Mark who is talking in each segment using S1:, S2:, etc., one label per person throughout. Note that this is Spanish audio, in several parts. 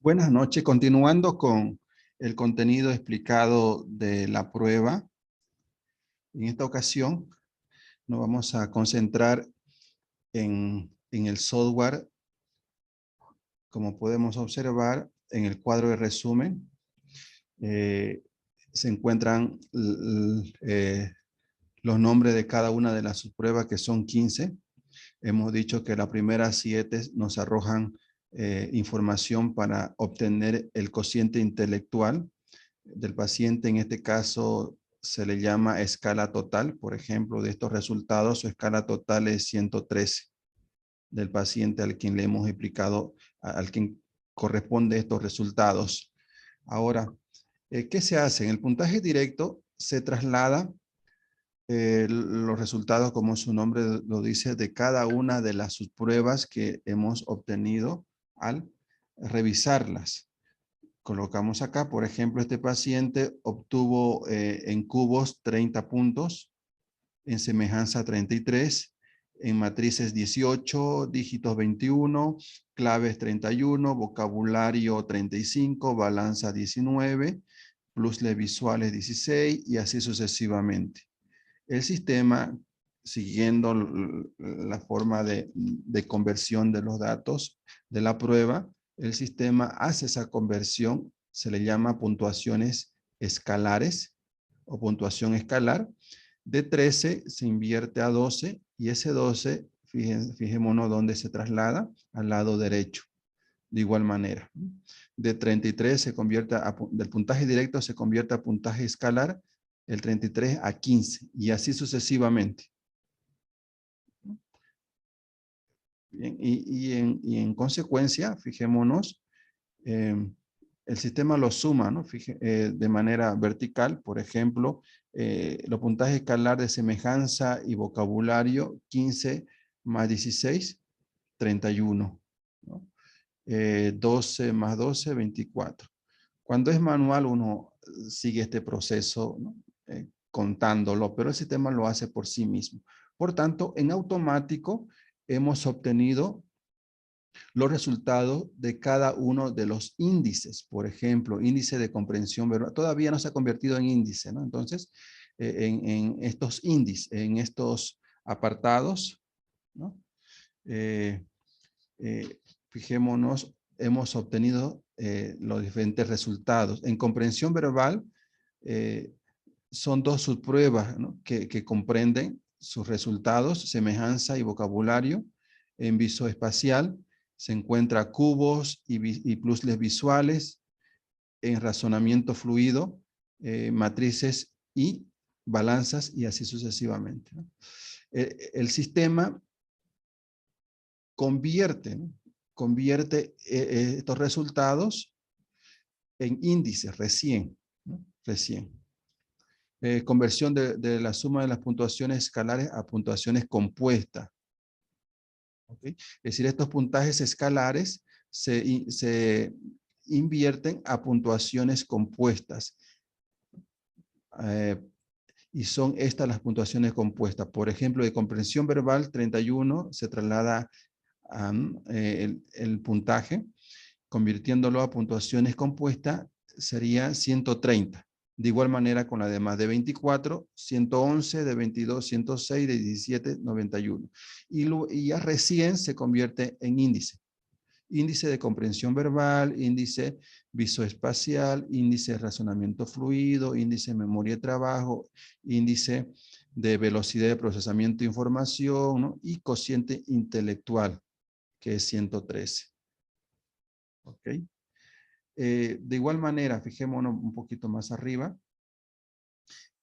S1: Buenas noches, continuando con el contenido explicado de la prueba. En esta ocasión nos vamos a concentrar en el software. Como podemos observar en el cuadro de resumen, se encuentran los nombres de cada una de las subpruebas, que son 15. Hemos dicho que las primeras 7 nos arrojan información para obtener el cociente intelectual del paciente. En este caso se le llama escala total. Por ejemplo, de estos resultados, su escala total es 113 del paciente al quien le hemos explicado, al quien corresponde estos resultados. Ahora, ¿qué se hace? En el puntaje directo se traslada los resultados, como su nombre lo dice, de cada una de las subpruebas que hemos obtenido al revisarlas. Colocamos acá, por ejemplo, este paciente obtuvo en cubos 30 puntos, en semejanza 33, en matrices 18, dígitos 21, claves 31, vocabulario 35, balanza 19, plusles visuales 16 y así sucesivamente. El sistema, siguiendo la forma de conversión de los datos de la prueba, el sistema hace esa conversión, se le llama puntuaciones escalares o puntuación escalar. De 13 se invierte a 12 y ese 12, fijémonos dónde se traslada, al lado derecho. De igual manera, de 33 se convierte del puntaje directo se convierte a puntaje escalar, el 33 a 15 y así sucesivamente. Bien, y en consecuencia, fijémonos, el sistema lo suma, ¿no? De manera vertical. Por ejemplo, los puntajes escalar de semejanza y vocabulario, 15 más 16, 31, ¿no? 12 más 12, 24. Cuando es manual, uno sigue este proceso, ¿no? Contándolo, pero el sistema lo hace por sí mismo. Por tanto, en automático hemos obtenido los resultados de cada uno de los índices. Por ejemplo, índice de comprensión verbal. Todavía no se ha convertido en índice, ¿no? Entonces, en estos índices, en estos apartados, ¿no? Fijémonos, hemos obtenido los diferentes resultados. En comprensión verbal, son 2 subpruebas, ¿no? que comprenden sus resultados, semejanza y vocabulario. En visoespacial se encuentra cubos y puzles visuales. En razonamiento fluido, matrices y balanzas y así sucesivamente, ¿no? El sistema convierte, ¿no? Convierte estos resultados en índices recién, ¿no? Recién. Conversión de la suma de las puntuaciones escalares a puntuaciones compuestas. ¿Okay? Es decir, estos puntajes escalares se invierten a puntuaciones compuestas. Y son estas las puntuaciones compuestas. Por ejemplo, de comprensión verbal, 31 se traslada a el puntaje, convirtiéndolo a puntuaciones compuestas, sería 130. De igual manera con la demás, de 24, 111, de 22, 106, de 17, 91. Y ya recién se convierte en índice. Índice de comprensión verbal, índice visoespacial, índice de razonamiento fluido, índice de memoria de trabajo, índice de velocidad de procesamiento de información, ¿no? Y cociente intelectual, que es 113. ¿Ok? De igual manera, fijémonos un poquito más arriba.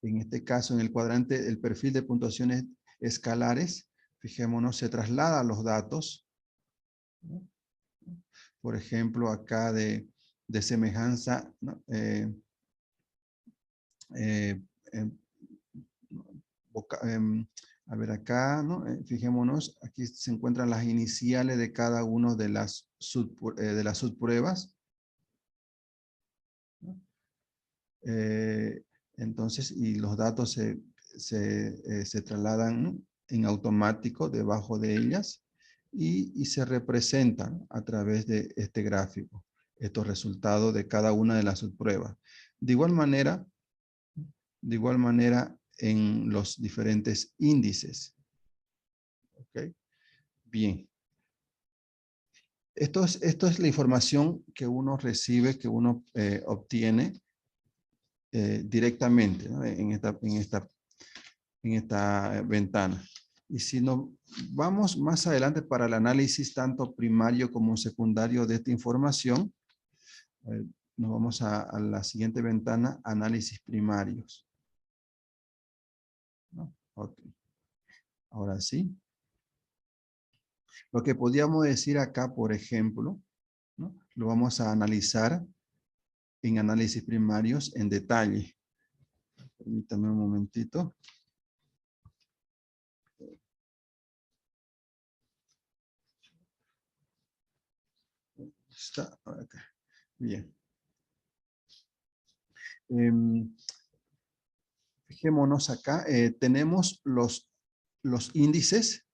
S1: En este caso, en el cuadrante, el perfil de puntuaciones escalares, fijémonos, se traslada los datos, ¿no? Por ejemplo, acá de semejanza, ¿no? A ver acá, ¿no? Fijémonos, aquí se encuentran las iniciales de cada una de las subpruebas, ¿no? Entonces, y los datos se trasladan, ¿no? En automático debajo de ellas y se representan a través de este gráfico. estos resultados de cada una de las subpruebas. De igual manera en los diferentes índices. ¿Ok? Bien. Esto es la información que uno recibe, que uno obtiene directamente, ¿no? en esta ventana. Y si nos vamos más adelante para el análisis tanto primario como secundario de esta información, nos vamos a la siguiente ventana, análisis primarios. ¿No? Okay. Ahora sí. Lo que podríamos decir acá, por ejemplo, ¿no? Lo vamos a analizar en análisis primarios en detalle. Permítame un momentito. Está acá. Bien. Fijémonos acá. Tenemos los índices,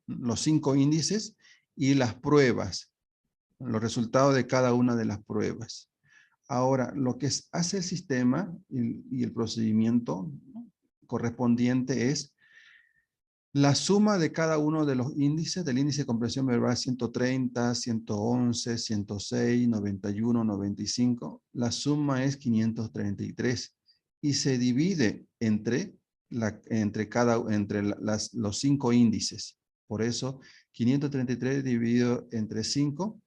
S1: los 5 índices y las pruebas, los resultados de cada una de las pruebas. Ahora, lo que hace el sistema y el procedimiento, ¿no?, correspondiente es la suma de cada uno de los índices, del índice de comprensión verbal 130, 111, 106, 91, 95. La suma es 533 y se divide entre los 5 índices. Por eso, 533 dividido entre 5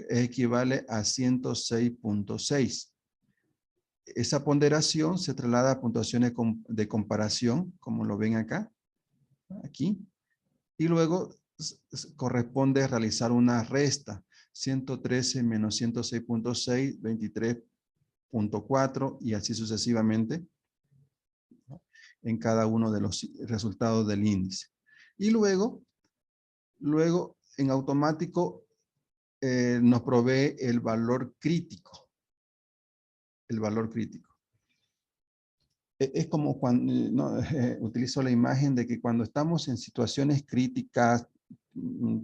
S1: equivale a 106.6. Esa ponderación se traslada a puntuaciones de comparación, como lo ven acá, aquí, y luego corresponde realizar una resta. 113 menos 106.6, 23.4 y así sucesivamente, ¿no?, en cada uno de los resultados del índice. Y luego en automático nos provee el valor crítico. El valor crítico. Es como cuando, ¿no? Utilizo la imagen de que cuando estamos en situaciones críticas,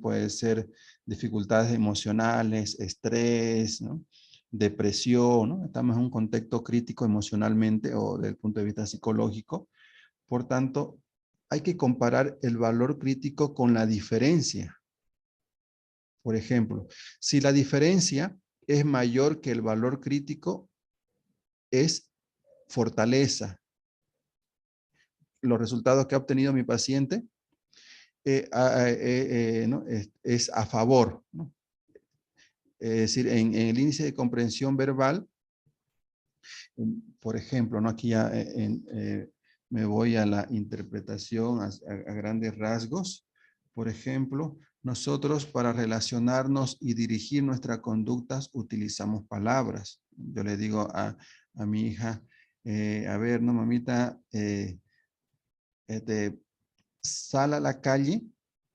S1: puede ser dificultades emocionales, estrés, ¿no?, depresión, ¿no? Estamos en un contexto crítico emocionalmente o desde el punto de vista psicológico. Por tanto, hay que comparar el valor crítico con la diferencia. Por ejemplo, si la diferencia es mayor que el valor crítico, es fortaleza. Los resultados que ha obtenido mi paciente ¿no?, es a favor, ¿no? Es decir, en el índice de comprensión verbal, por ejemplo, ¿no?, aquí ya me voy a la interpretación a grandes rasgos. Por ejemplo, nosotros para relacionarnos y dirigir nuestras conductas utilizamos palabras. Yo le digo a mi hija, a ver, no, mamita, sal a la calle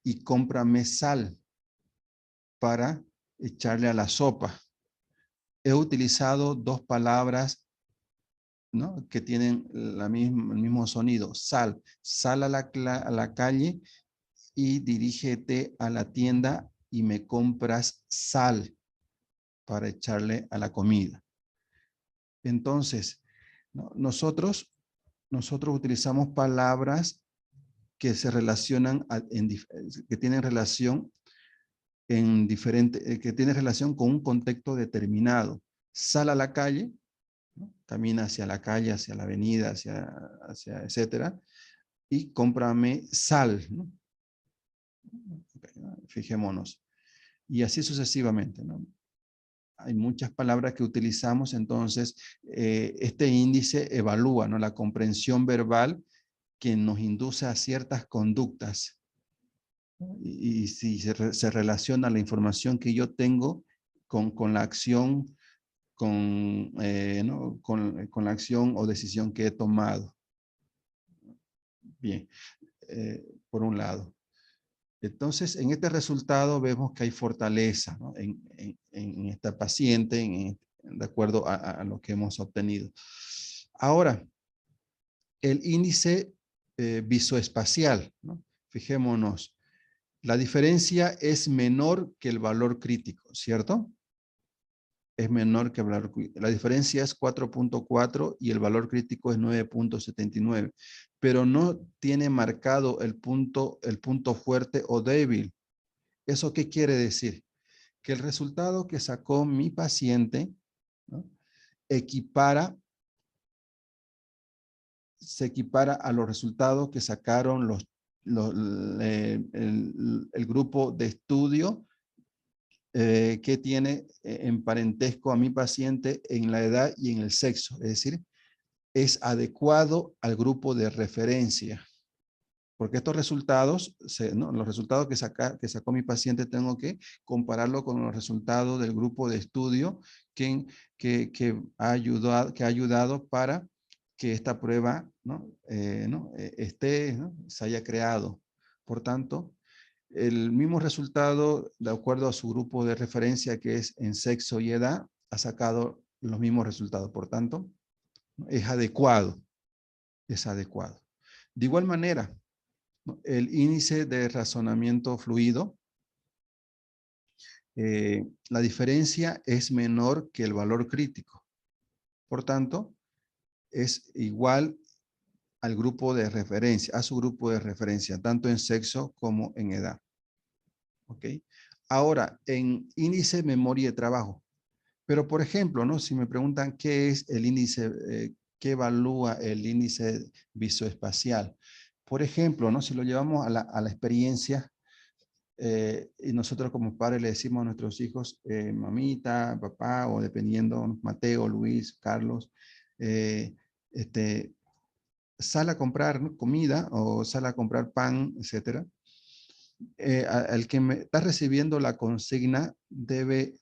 S1: y cómprame sal para echarle a la sopa. He utilizado dos palabras, ¿no?, que tienen el mismo sonido. Sal. Sal a la calle y dirígete a la tienda y me compras sal para echarle a la comida. Entonces, ¿no?, nosotros utilizamos palabras que se relacionan, que tienen relación que tiene relación con un contexto determinado. Sal a la calle, ¿no?, camina hacia la calle, hacia la avenida, hacia etcétera, y cómprame sal, ¿no? Okay, ¿no? Fijémonos. Y así sucesivamente, ¿no? Hay muchas palabras que utilizamos, entonces este índice evalúa, ¿no?, la comprensión verbal que nos induce a ciertas conductas. Y si se relaciona la información que yo tengo con la acción, ¿no?, con la acción o decisión que he tomado. Bien, por un lado. Entonces, en este resultado vemos que hay fortaleza, ¿no?, en esta paciente, de acuerdo a lo que hemos obtenido. Ahora, el índice visoespacial, ¿no? Fijémonos. La diferencia es menor que el valor crítico, ¿cierto? es menor que el valor crítico. La diferencia es 4.4 y el valor crítico es 9.79. Pero no tiene marcado el punto fuerte o débil. ¿Eso qué quiere decir? Que el resultado que sacó mi paciente, ¿no?, se equipara a los resultados que sacaron el grupo de estudio que tiene en parentesco a mi paciente en la edad y en el sexo. Es decir, es adecuado al grupo de referencia. Porque estos resultados, ¿no?, los resultados que sacó mi paciente, tengo que compararlo con los resultados del grupo de estudio que ha ayudado para que esta prueba, ¿no?, ¿no?, se haya creado. Por tanto, el mismo resultado, de acuerdo a su grupo de referencia, que es en sexo y edad, ha sacado los mismos resultados. Por tanto, es adecuado. Es adecuado. De igual manera, el índice de razonamiento fluido, la diferencia es menor que el valor crítico. Por tanto, es igual al grupo de referencia, a su grupo de referencia, tanto en sexo como en edad. ¿Ok? Ahora, en índice memoria de trabajo. Pero, por ejemplo, ¿no?, si me preguntan qué es el índice, qué evalúa el índice visoespacial. Por ejemplo, ¿no?, si lo llevamos a la experiencia, y nosotros como padres le decimos a nuestros hijos, mamita, papá, o dependiendo, Mateo, Luis, Carlos, sal a comprar, ¿no?, comida, o sal a comprar pan, etcétera. Al que está recibiendo la consigna debe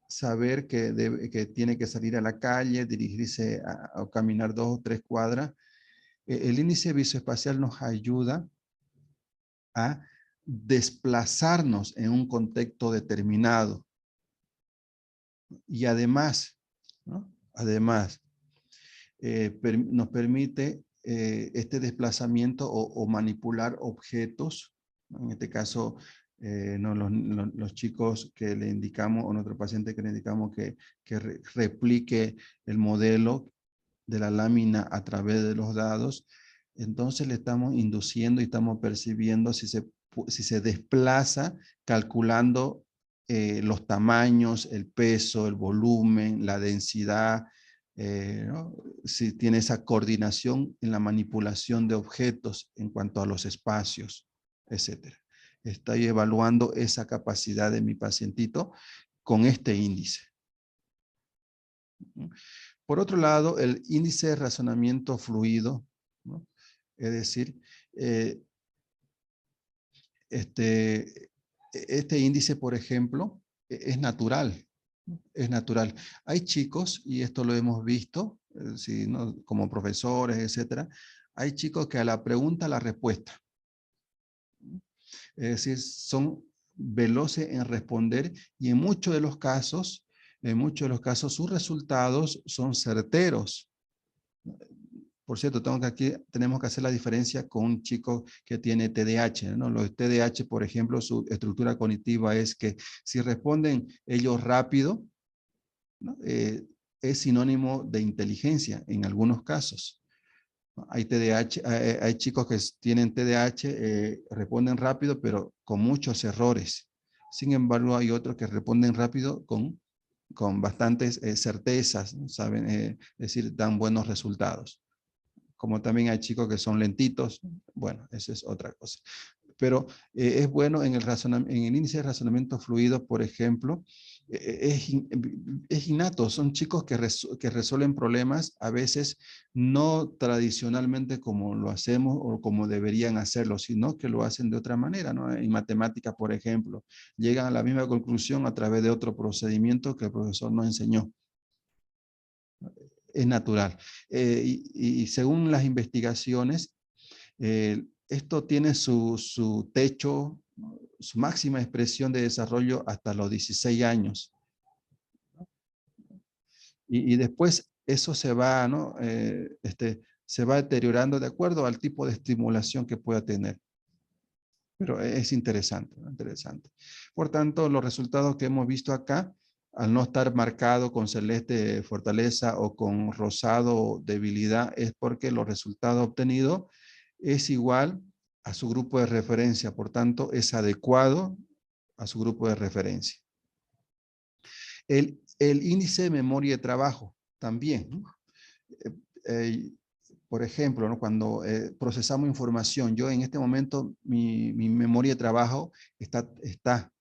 S1: saber que tiene que salir a la calle, dirigirse o caminar 2 o 3 cuadras. El índice visoespacial nos ayuda a desplazarnos en un contexto determinado. Y además, ¿no?, además, nos permite este desplazamiento o manipular objetos. En este caso, no, los chicos que le indicamos, o nuestro paciente que le indicamos que replique el modelo de la lámina a través de los dados, entonces le estamos induciendo y estamos percibiendo si se desplaza, calculando los tamaños, el peso, el volumen, la densidad, ¿no?, si tiene esa coordinación en la manipulación de objetos en cuanto a los espacios, etcétera. Estoy evaluando esa capacidad de mi pacientito con este índice. Por otro lado, el índice de razonamiento fluido, ¿no?, es decir, este índice, por ejemplo, es natural. Es natural. Hay chicos, y esto lo hemos visto, si, ¿no?, como profesores, etcétera, hay chicos que a la pregunta, la respuesta. Es decir, son veloces en responder y en muchos de los casos, sus resultados son certeros. Por cierto, tenemos que hacer la diferencia con un chico que tiene TDAH, ¿no? Los TDAH, por ejemplo, su estructura cognitiva es que si responden ellos rápido, ¿no?, es sinónimo de inteligencia en algunos casos. Hay hay chicos que tienen TDAH, responden rápido, pero con muchos errores. Sin embargo, hay otros que responden rápido con bastantes certezas, ¿no?, saben, es decir, dan buenos resultados. Como también hay chicos que son lentitos, bueno, eso es otra cosa. Pero es bueno en el índice de razonamiento fluido, por ejemplo, es innato. Son chicos que resuelven problemas a veces no tradicionalmente como lo hacemos o como deberían hacerlo, sino que lo hacen de otra manera, ¿no? En matemáticas, por ejemplo, llegan a la misma conclusión a través de otro procedimiento que el profesor nos enseñó. Es natural. Y según las investigaciones, esto tiene su techo, su máxima expresión de desarrollo hasta los 16 años. Y después eso se va, ¿no?, se va deteriorando de acuerdo al tipo de estimulación que pueda tener. Pero es interesante, ¿no?, interesante. Por tanto, los resultados que hemos visto acá al no estar marcado con celeste fortaleza o con rosado debilidad, es porque los resultados obtenidos es igual a su grupo de referencia, por tanto es adecuado a su grupo de referencia. El índice de memoria de trabajo también, ¿no? Por ejemplo, ¿no? Cuando procesamos información, yo en este momento mi memoria de trabajo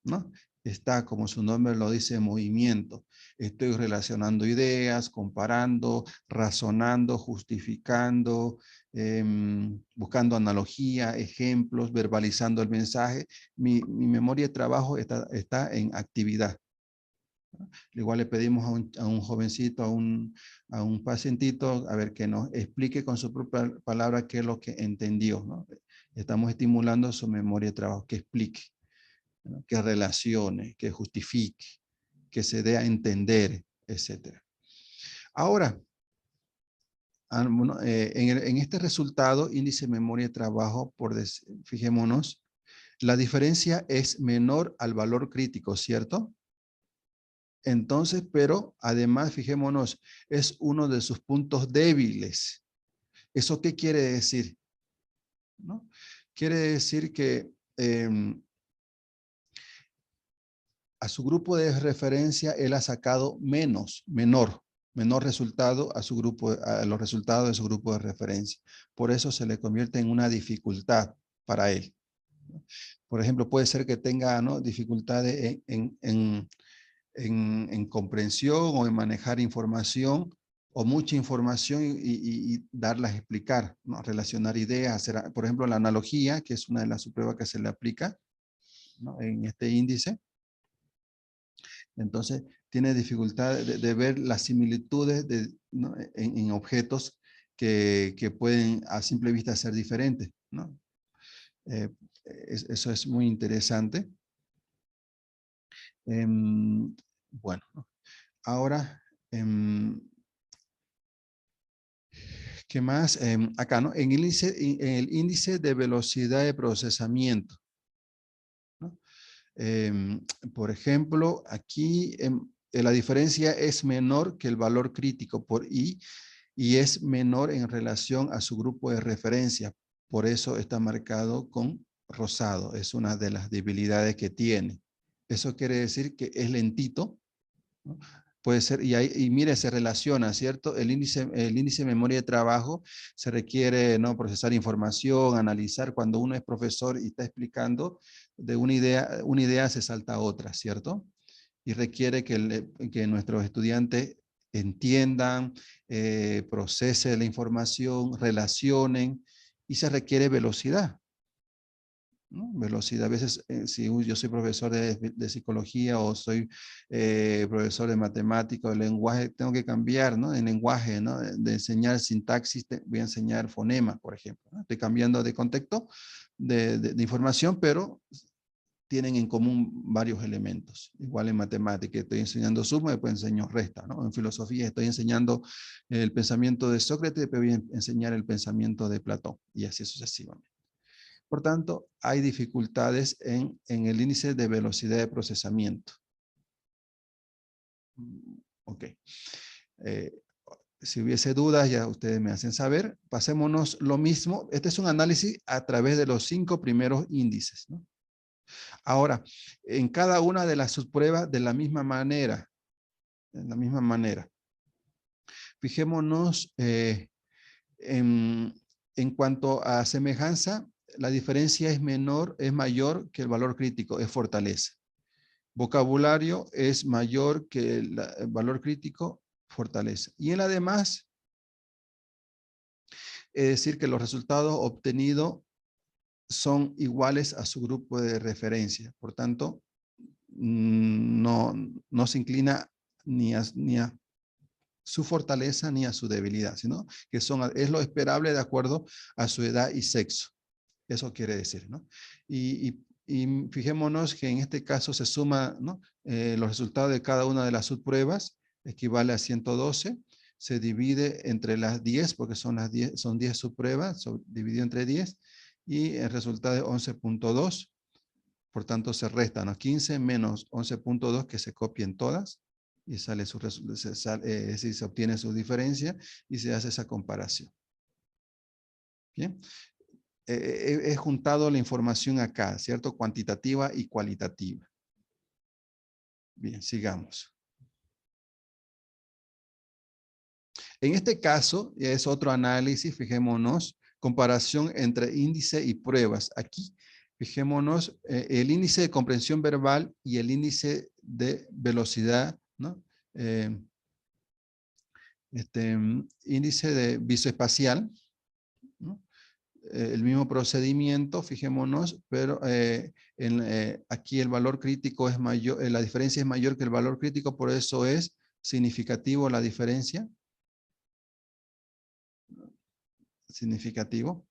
S1: ¿no? Está, como su nombre lo dice, en movimiento. Estoy relacionando ideas, comparando, razonando, justificando, buscando analogía, ejemplos, verbalizando el mensaje. Mi memoria de trabajo está en actividad. Igual le pedimos a un jovencito, a un pacientito, a ver, que nos explique con su propia palabra qué es lo que entendió, ¿no? Estamos estimulando su memoria de trabajo, que explique, ¿no? Que relacione, que justifique, que se dé a entender, etc. Ahora, en este resultado, índice de memoria de trabajo, fijémonos, la diferencia es menor al valor crítico, ¿cierto? Entonces, pero además, fijémonos, es uno de sus puntos débiles. ¿Eso qué quiere decir? ¿No? Quiere decir que a su grupo de referencia él ha sacado menor resultado a su grupo, a los resultados de su grupo de referencia. Por eso se le convierte en una dificultad para él. Por ejemplo, puede ser que tenga, ¿no?, dificultades en comprensión o en manejar información o mucha información y darlas a explicar, ¿no? Relacionar ideas, hacer, por ejemplo, la analogía, que es una de las subpruebas que se le aplica, ¿no?, en este índice. Entonces, tiene dificultad de ver las similitudes ¿no?, en objetos que pueden a simple vista ser diferentes, ¿no? Eso es muy interesante. Bueno, ahora, ¿qué más? Acá, ¿no? En el índice de velocidad de procesamiento, ¿no? Por ejemplo, aquí la diferencia es menor que el valor crítico por I y es menor en relación a su grupo de referencia. Por eso está marcado con rosado. Es una de las debilidades que tiene. Eso quiere decir que es lentito, ¿no? Puede ser, y mire, se relaciona, ¿cierto? El índice de memoria de trabajo se requiere, ¿no?, procesar información, analizar. Cuando uno es profesor y está explicando de una idea se salta a otra, ¿cierto? Y requiere que nuestros estudiantes entiendan, procesen la información, relacionen, y se requiere velocidad, ¿no? Velocidad. A veces, si yo soy profesor de psicología o soy profesor de matemática o de lenguaje, tengo que cambiar, ¿no?, en lenguaje, ¿no?, de enseñar sintaxis, voy a enseñar fonemas, por ejemplo, ¿no? Estoy cambiando de contexto de información, pero tienen en común varios elementos. Igual en matemática, estoy enseñando suma, después enseño resta, ¿no? En filosofía estoy enseñando el pensamiento de Sócrates, después voy a enseñar el pensamiento de Platón, y así sucesivamente. Por tanto, hay dificultades en el índice de velocidad de procesamiento. Ok. Si hubiese dudas, ya ustedes me hacen saber. Pasémonos lo mismo. Este es un análisis a través de los 5 primeros índices, ¿no? Ahora, en cada una de las subpruebas, de la misma manera. De la misma manera. Fijémonos en cuanto a semejanza, la diferencia es mayor que el valor crítico, es fortaleza. Vocabulario es mayor que el valor crítico, fortaleza. Y en la demás, es decir, que los resultados obtenidos son iguales a su grupo de referencia. Por tanto, no se inclina ni a su fortaleza ni a su debilidad, sino que es lo esperable de acuerdo a su edad y sexo. Eso quiere decir, ¿no? Y fijémonos que en este caso se suma, ¿no?, los resultados de cada una de las subpruebas, equivale a 112, se divide entre las 10, porque son 10 subpruebas, dividido entre 10, y el resultado es 11.2, por tanto se restan, ¿no?, 15 menos 11.2, que se copien todas, y sale es decir, se obtiene su diferencia y se hace esa comparación. Bien. He juntado la información acá, ¿cierto? Cuantitativa y cualitativa. Bien, sigamos. En este caso, es otro análisis, fijémonos, comparación entre índice y pruebas. Aquí, fijémonos, el índice de comprensión verbal y el índice de velocidad, ¿no? Índice de visoespacial, ¿no? El mismo procedimiento, fijémonos, pero aquí el valor crítico es mayor, la diferencia es mayor que el valor crítico, por eso es significativo la diferencia. Significativo.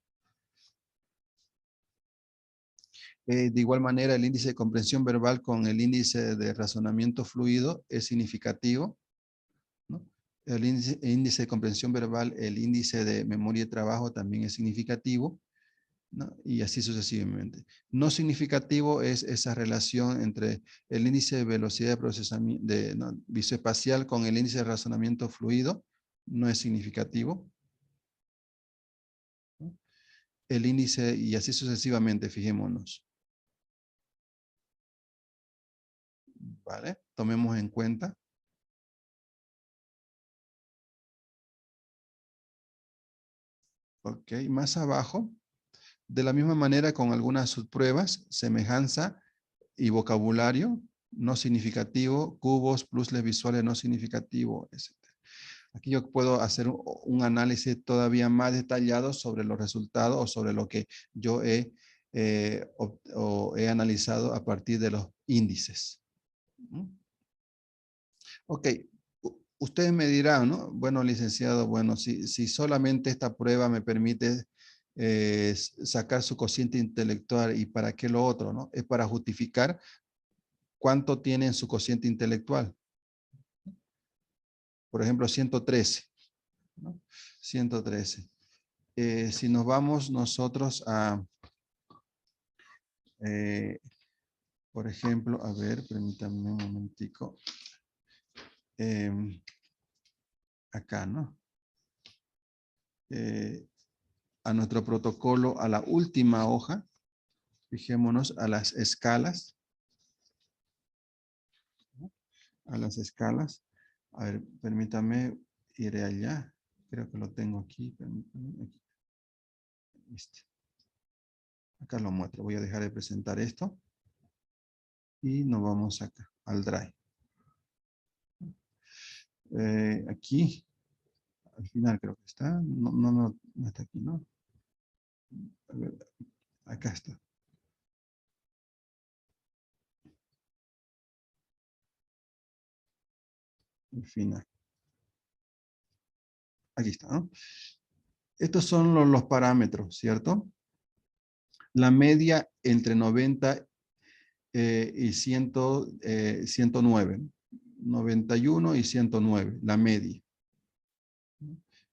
S1: De igual manera, el índice de comprensión verbal con el índice de razonamiento fluido es significativo, ¿no? El índice de comprensión verbal, el índice de memoria de trabajo también es significativo, ¿no? Y así sucesivamente. No significativo es esa relación entre el índice de velocidad de procesamiento visoespacial con el índice de razonamiento fluido, no es significativo, ¿no? El índice, y así sucesivamente, fijémonos. ¿Vale? Tomemos en cuenta. Ok, más abajo, de la misma manera con algunas subpruebas, semejanza y vocabulario no significativo, cubos, puzzles visuales no significativo, etc. Aquí yo puedo hacer un análisis todavía más detallado sobre los resultados o sobre lo que yo he analizado a partir de los índices. ¿Mm? Ok, ustedes me dirán, ¿no? Bueno, licenciado, bueno, si solamente esta prueba me permite sacar su cociente intelectual, ¿y para qué lo otro, no? Es para justificar cuánto tiene en su cociente intelectual. Por ejemplo, 113, ¿no? 113. Si nos vamos nosotros a, eh, por ejemplo, a ver, permítanme un momentico. Acá, ¿no? A nuestro protocolo, a la última hoja, fijémonos a las escalas. ¿No? A las escalas. A ver, permítame, iré allá. Creo que lo tengo aquí. Permítame, aquí. Acá lo muestro. Voy a dejar de presentar esto. Y nos vamos acá, al Drive. Aquí, al final creo que está. No está aquí, ¿no? A ver, acá está. Al final. Aquí está, ¿no? Estos son los parámetros, ¿cierto? La media entre 90 y 109. 91 y 109, la media.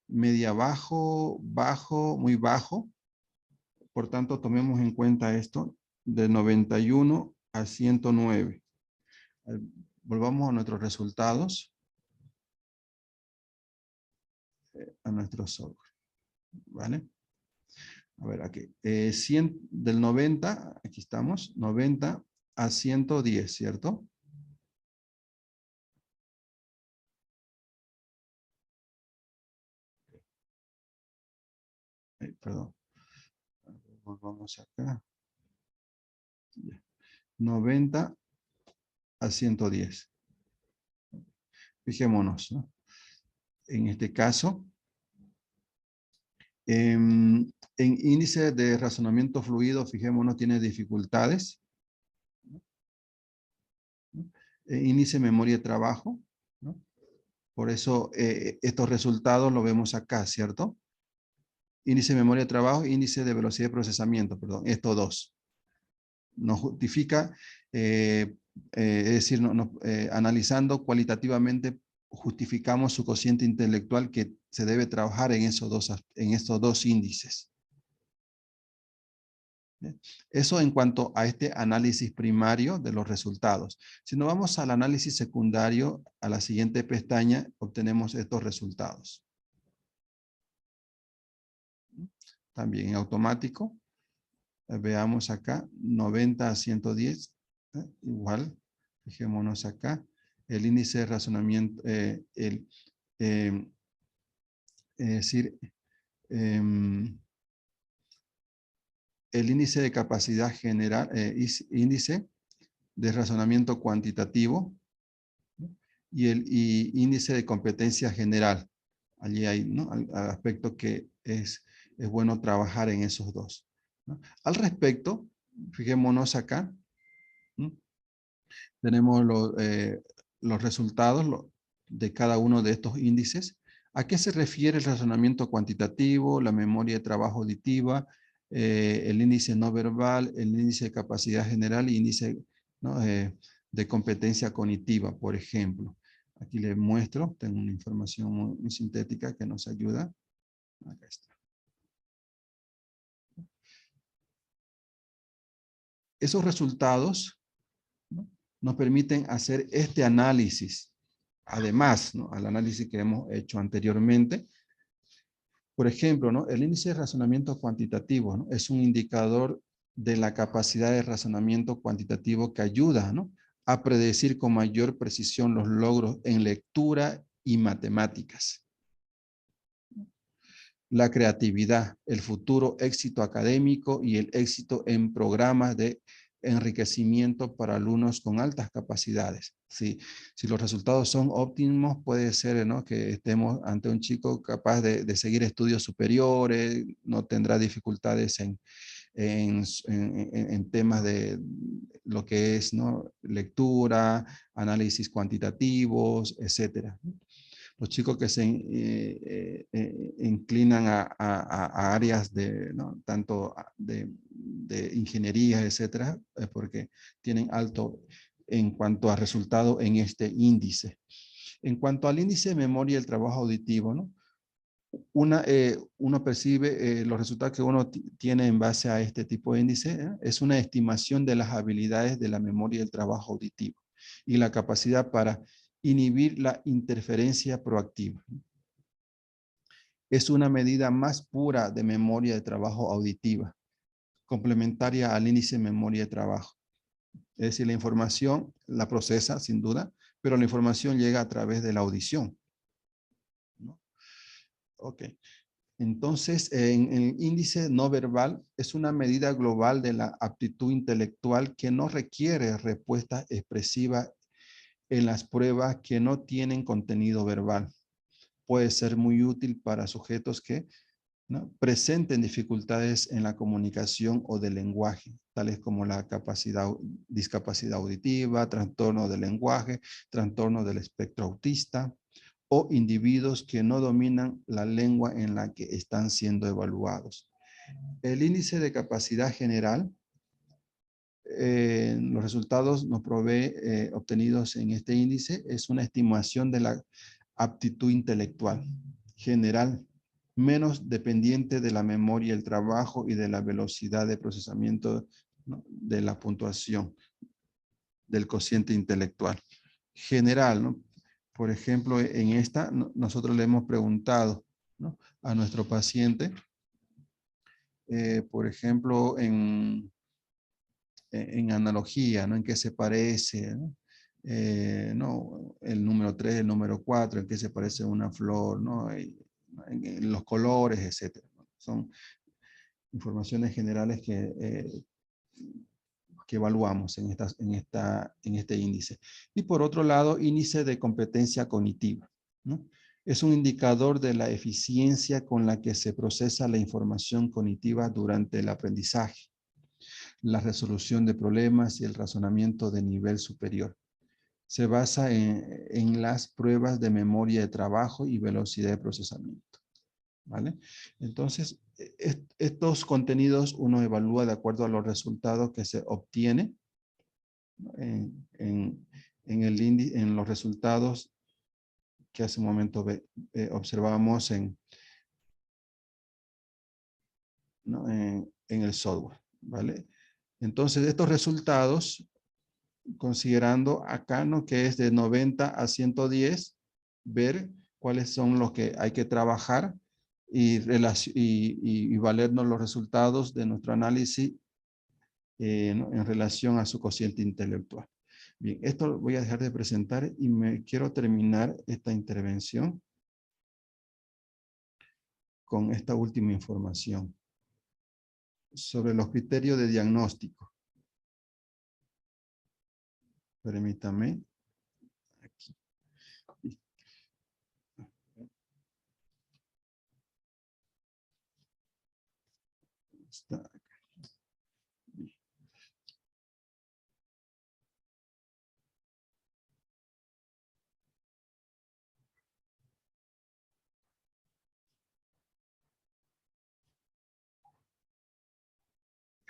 S1: Media bajo, bajo, muy bajo. Por tanto, tomemos en cuenta esto, de 91 a 109. Volvamos a nuestros resultados, a nuestro software. ¿Vale? A ver, aquí. 100, del 90, aquí estamos, 90 a 110, ¿cierto? Perdón. Volvamos acá. 90 a 110. Fijémonos, ¿no? En este caso, en índice de razonamiento fluido, fijémonos, tiene dificultades. Índice de memoria de trabajo, ¿no? Por eso estos resultados los vemos acá, ¿cierto? Índice de memoria de trabajo, índice de velocidad de procesamiento, perdón, estos dos. Nos justifica, es decir, analizando cualitativamente, justificamos su cociente intelectual que se debe trabajar en estos dos índices. Eso en cuanto a este análisis primario de los resultados. Si nos vamos al análisis secundario, a la siguiente pestaña, obtenemos estos resultados. También en automático. Veamos acá, 90 a 110. Igual, fijémonos acá. El índice de razonamiento, es decir, el índice de capacidad general, índice de razonamiento cuantitativo, ¿no? Y el índice de competencia general. Allí hay, ¿no?, al aspecto que es bueno trabajar en esos dos, ¿no? Al respecto, fijémonos acá, ¿no? Tenemos los resultados de cada uno de estos índices. ¿A qué se refiere el razonamiento cuantitativo, la memoria de trabajo auditiva, el índice no verbal, el índice de capacidad general y índice, ¿no?, de competencia cognitiva, por ejemplo? Aquí les muestro, tengo una información muy sintética que nos ayuda. Acá está. Esos resultados, ¿no?, nos permiten hacer este análisis, además, ¿no?, al análisis que hemos hecho anteriormente. Por ejemplo, ¿no?, el índice de razonamiento cuantitativo, ¿no?, es un indicador de la capacidad de razonamiento cuantitativo que ayuda, ¿no?, a predecir con mayor precisión los logros en lectura y matemáticas. La creatividad, el futuro éxito académico y el éxito en programas de enriquecimiento para alumnos con altas capacidades. Si los resultados son óptimos, puede ser, ¿no?, que estemos ante un chico capaz de seguir estudios superiores, no tendrá dificultades en temas de lo que es, ¿no?, lectura, análisis cuantitativos, etcétera. Los chicos que se inclinan a áreas de, ¿no?, tanto de ingeniería, etcétera, porque tienen alto en cuanto a resultado en este índice. En cuanto al índice de memoria y el trabajo auditivo, ¿no?, uno percibe los resultados que uno tiene en base a este tipo de índice, es una estimación de las habilidades de la memoria y el trabajo auditivo y la capacidad para inhibir la interferencia proactiva. Es una medida más pura de memoria de trabajo auditiva, complementaria al índice de memoria de trabajo. Es decir, la información la procesa sin duda, pero la información llega a través de la audición, ¿no? Ok. Entonces, en el índice no verbal es una medida global de la aptitud intelectual que no requiere respuesta expresiva en las pruebas que no tienen contenido verbal. Puede ser muy útil para sujetos que, ¿no?, presenten dificultades en la comunicación o del lenguaje, tales como la discapacidad auditiva, trastorno del lenguaje, trastorno del espectro autista, o individuos que no dominan la lengua en la que están siendo evaluados. El índice de capacidad general, los resultados nos provee obtenidos en este índice, es una estimación de la aptitud intelectual general, menos dependiente de la memoria, el trabajo y de la velocidad de procesamiento, ¿no?, de la puntuación del cociente intelectual. General, ¿no? Por ejemplo, en esta nosotros le hemos preguntado, ¿no?, a nuestro paciente, por ejemplo, en analogía, ¿no?, en qué se parece, ¿no? ¿No? El número 3, el número 4, en qué se parece una flor, ¿no? En los colores, etcétera. Son informaciones generales que evaluamos en este índice. Y por otro lado, índice de competencia cognitiva, ¿no? Es un indicador de la eficiencia con la que se procesa la información cognitiva durante el aprendizaje, la resolución de problemas y el razonamiento de nivel superior. Se basa en las pruebas de memoria de trabajo y velocidad de procesamiento, ¿vale? Entonces, estos contenidos uno evalúa de acuerdo a los resultados que se obtiene en los resultados que hace un momento observábamos, ¿no?, en el software. ¿vale? Entonces, estos resultados, considerando acá, ¿no? Que es de 90 a 110, ver cuáles son los que hay que trabajar y valernos los resultados de nuestro análisis ¿no? En relación a su cociente intelectual. Bien, esto lo voy a dejar de presentar y me quiero terminar esta intervención con esta última información sobre los criterios de diagnóstico. Permítame. Aquí. Está.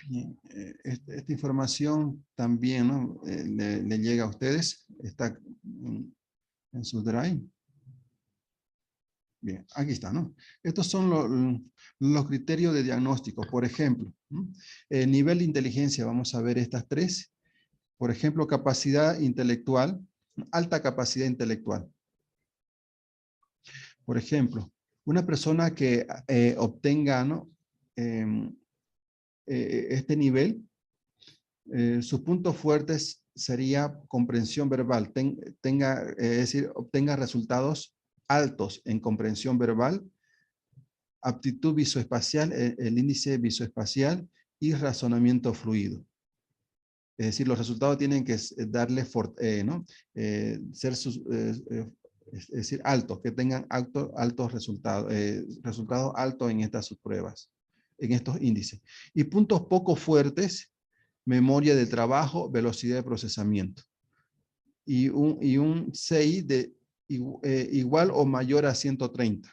S1: Bien, esta información también, ¿no? Le llega a ustedes, está en su drive. Bien, aquí está, ¿no? Estos son los criterios de diagnóstico. Por ejemplo, ¿no? Nivel de inteligencia, vamos a ver estas tres. Por ejemplo, capacidad intelectual, alta capacidad intelectual. Por ejemplo, una persona que obtenga, ¿no? Este nivel, sus puntos fuertes sería comprensión verbal, es decir, obtenga resultados altos en comprensión verbal, aptitud visoespacial, el índice visoespacial y razonamiento fluido. Es decir, los resultados tienen que darle, ¿no? Ser es decir, altos, que tengan altos resultados, resultados altos en estas subpruebas, en estos índices. Y puntos poco fuertes, memoria de trabajo, velocidad de procesamiento. Y un CI de igual o mayor a 130.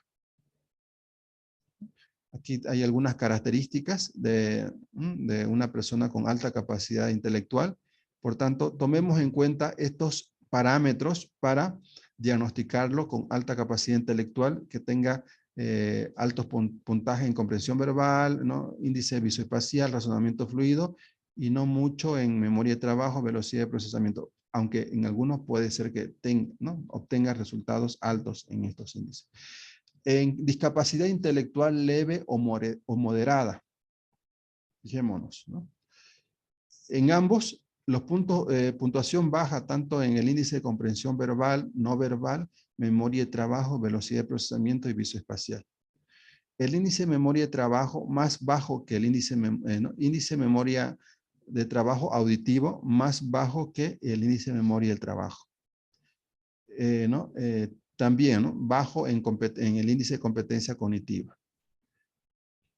S1: Aquí hay algunas características de una persona con alta capacidad intelectual. Por tanto, tomemos en cuenta estos parámetros para diagnosticarlo con alta capacidad intelectual, que tenga altos puntajes en comprensión verbal, ¿no? Índice visoespacial, razonamiento fluido, y no mucho en memoria de trabajo, velocidad de procesamiento, aunque en algunos puede ser que ¿no? obtenga resultados altos en estos índices. En discapacidad intelectual leve o moderada, fijémonos, ¿no? En ambos, los puntos, puntuación baja tanto en el índice de comprensión verbal, no verbal, memoria de trabajo, velocidad de procesamiento y visoespacial. El índice de memoria de trabajo más bajo que el índice, ¿no? Índice de memoria de trabajo auditivo más bajo que el índice de memoria del trabajo. ¿No? También, ¿no? Bajo en el índice de competencia cognitiva.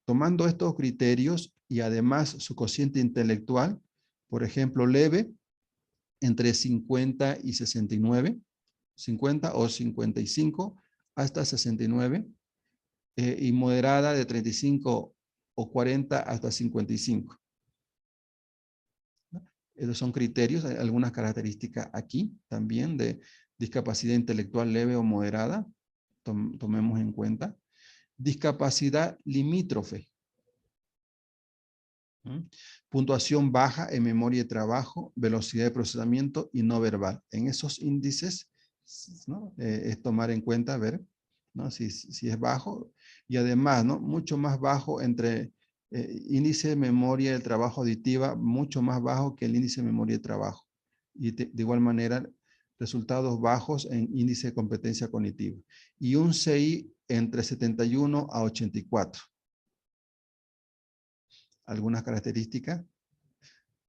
S1: Tomando estos criterios y además su cociente intelectual, por ejemplo, leve, entre 50 y 69, 50 o 55 hasta 69, y moderada de 35 o 40 hasta 55. Esos son criterios, hay algunas características aquí también de discapacidad intelectual leve o moderada, tomemos en cuenta. Discapacidad limítrofe. Puntuación baja en memoria de trabajo, velocidad de procesamiento y no verbal. En esos índices, ¿no? Es tomar en cuenta, ver, ¿no? si es bajo, y además, ¿no? Mucho más bajo entre índice de memoria del trabajo auditiva, mucho más bajo que el índice de memoria de trabajo. Y de igual manera, resultados bajos en índice de competencia cognitiva. Y un CI entre 71 a 84. Algunas características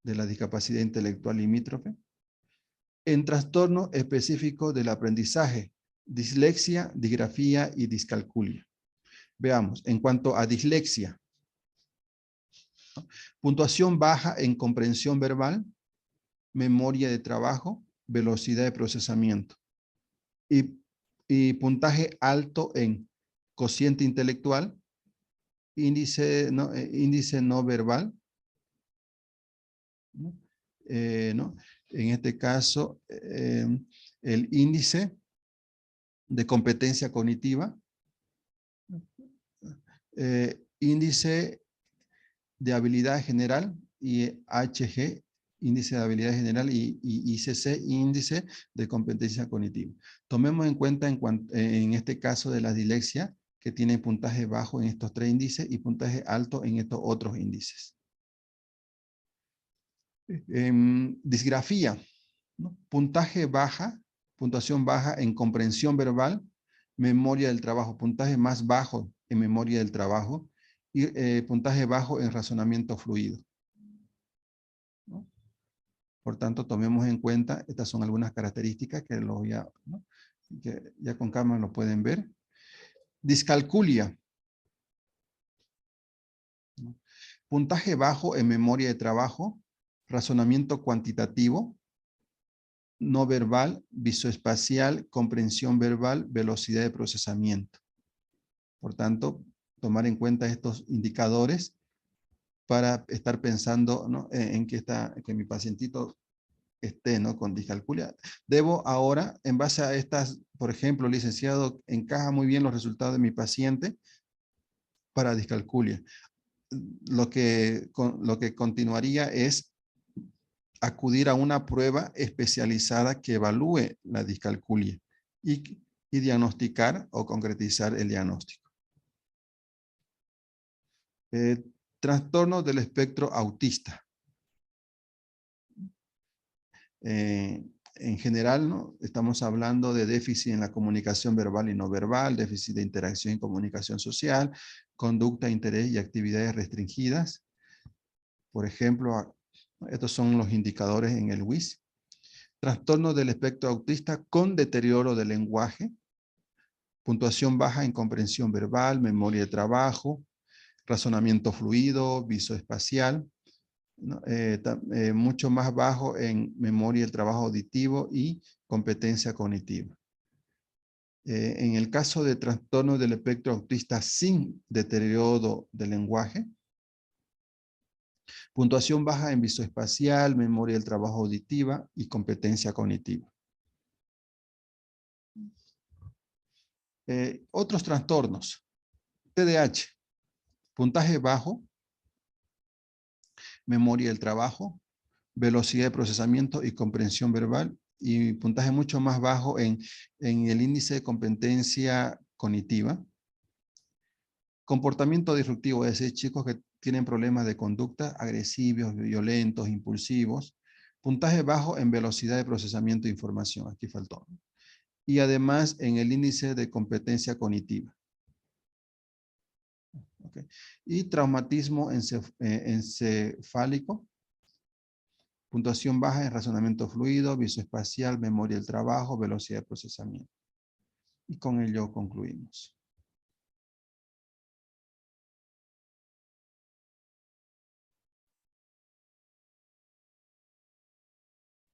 S1: de la discapacidad intelectual limítrofe. En trastorno específico del aprendizaje, dislexia, disgrafía y discalculia. Veamos, en cuanto a dislexia, ¿no? Puntuación baja en comprensión verbal, memoria de trabajo, velocidad de procesamiento. Y puntaje alto en cociente intelectual, índice no verbal, ¿no? ¿No? En este caso, el índice de competencia cognitiva, índice de habilidad general, IHG, índice de habilidad general, y ICC, índice de competencia cognitiva. Tomemos en cuenta en este caso de la dislexia, que tiene puntaje bajo en estos 3 índices y puntaje alto en estos otros índices. Disgrafía, ¿no? Puntuación baja en comprensión verbal, memoria del trabajo, puntaje más bajo en memoria del trabajo y puntaje bajo en razonamiento fluido, ¿no? Por tanto, tomemos en cuenta, estas son algunas características que, ¿no? Que ya con calma lo pueden ver. Discalculia, ¿no? Puntaje bajo en memoria de trabajo, razonamiento cuantitativo, no verbal, visoespacial, comprensión verbal, velocidad de procesamiento. Por tanto, tomar en cuenta estos indicadores para estar pensando, ¿no? en que mi pacientito esté, ¿no? con discalculia. Debo ahora, en base a estas, por ejemplo, licenciado, encaja muy bien los resultados de mi paciente para discalculia. Lo que continuaría es acudir a una prueba especializada que evalúe la discalculia y diagnosticar o concretizar el diagnóstico. Trastorno del espectro autista. En general, ¿no? Estamos hablando de déficit en la comunicación verbal y no verbal, déficit de interacción y comunicación social, conducta, interés y actividades restringidas. Por ejemplo, estos son los indicadores en el WIS. Trastorno del espectro autista con deterioro del lenguaje, puntuación baja en comprensión verbal, memoria de trabajo, razonamiento fluido, visoespacial, ¿no? Mucho más bajo en memoria del trabajo auditivo y competencia cognitiva. En el caso de trastorno del espectro autista sin deterioro del lenguaje, puntuación baja en visoespacial, memoria del trabajo auditiva y competencia cognitiva. Otros trastornos. TDAH, puntaje bajo, memoria del trabajo, velocidad de procesamiento y comprensión verbal, y puntaje mucho más bajo en el índice de competencia cognitiva. Comportamiento disruptivo, es decir, chicos que tienen problemas de conducta, agresivos, violentos, impulsivos. Puntaje bajo en velocidad de procesamiento de información, aquí faltó. Y además en el índice de competencia cognitiva. Okay. Y traumatismo encefálico. Puntuación baja en razonamiento fluido, visoespacial, memoria del trabajo, velocidad de procesamiento. Y con ello concluimos.